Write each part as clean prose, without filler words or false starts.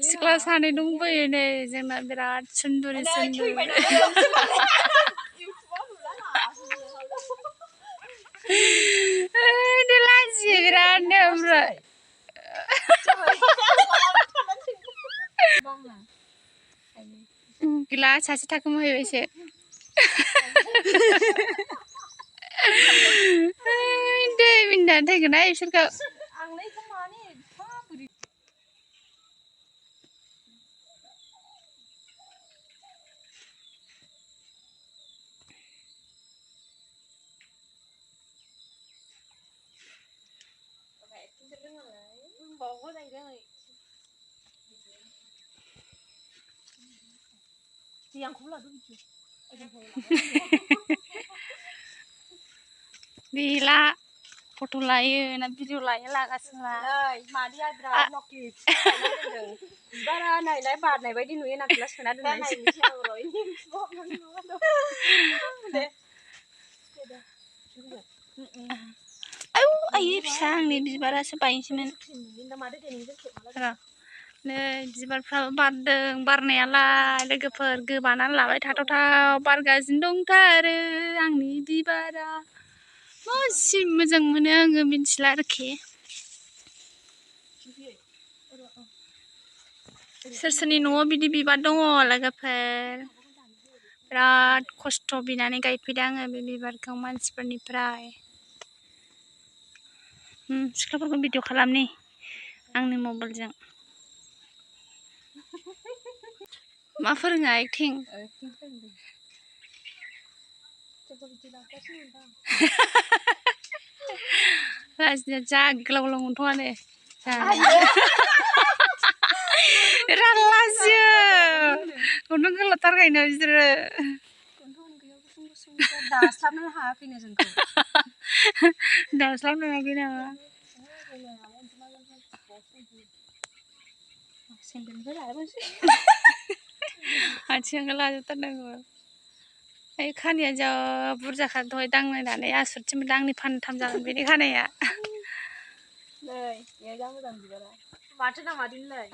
सिख्ला सानै दंबोयो नै जोंना बिराद सुन्दुरि सुन्दुरि लाजियो बिरादनो ओमफ्राय गैला सासे थाखोमाहैबायसो दै मिन्दानो थैगोनहाय बिसोरखौ gila foto layo na video layo lagasino na Madia birat nokti bara nailai bar nai baidi nuye nak kelas kena dun nai ayo ayo bisa आंनि बिबारासो बायनोसैमोन नै बिबारफ्राबो बारदों बारनायालाय लोगोफोर गोबानानै लाबाय थाथावथाव बारगासिनो दंथारो आंनि बिबारा मासि मोजां मोनो आङो मिन्थिला आरोखि सोर सोरनि न'आव बिदि बिबार दङ लोगोफोर बिराद खस्थ' बिनानै गायफैदों आङो बे बिबारखौ मानसिफोरनिफ्राय सिख्लाफोरखौ भिडिअ खालामनि आंनि मबाइलजों मा फोरोङा एक्टिं लाजिनाया जा गोलाव गोलाव मोनथ'आनो बिराद लाजियो गन्थं गोलावथारखायनो बिसोरो दास्लाबनो हायाखैनो जोंखौ दास्लाबनो हायाखै नामा आथिंखौ लाजोबथारनांगौ ओइ खानाया जा बुरजाखा दहाय दांनायनानै आसुरिथ मोनदों आंनि फानथाम जागोन बेनि खानाया नै जा मोजां बिबारा माथो ना मादिनोलाय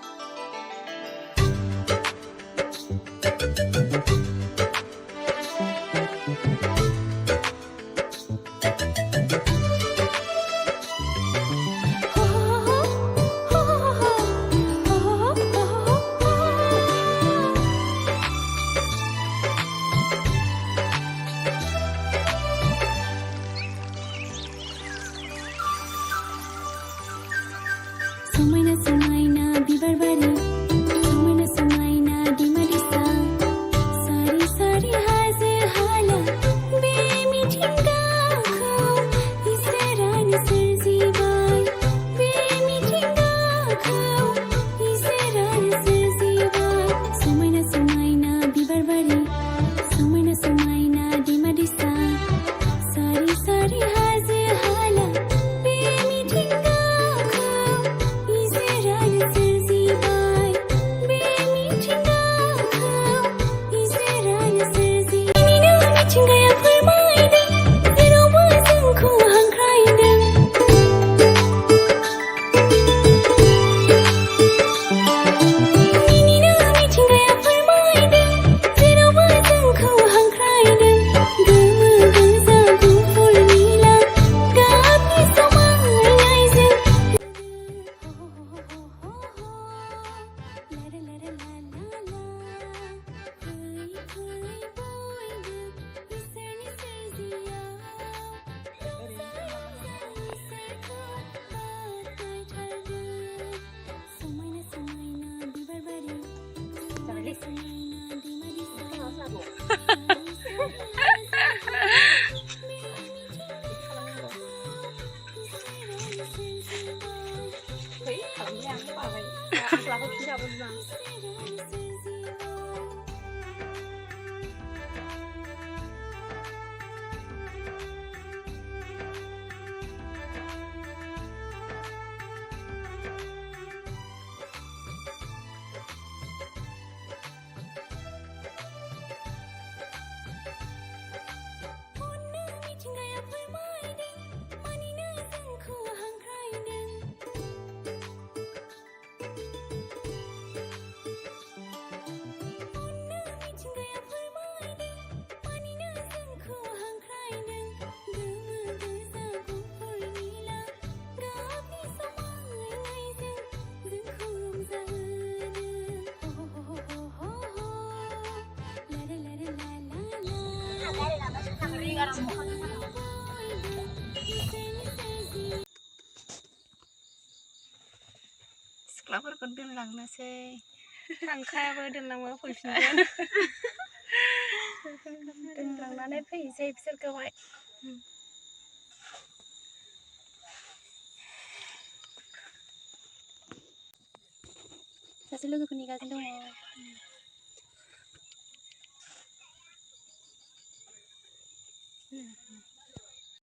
सिख्लाफोरखौ दोनलांनोसै थांखायाबो दोनलांबा फैफिनगोन दोनलांनानै फैनोसै बिसोरखौहाय सासे लोगोखौ नेगासिनो दङ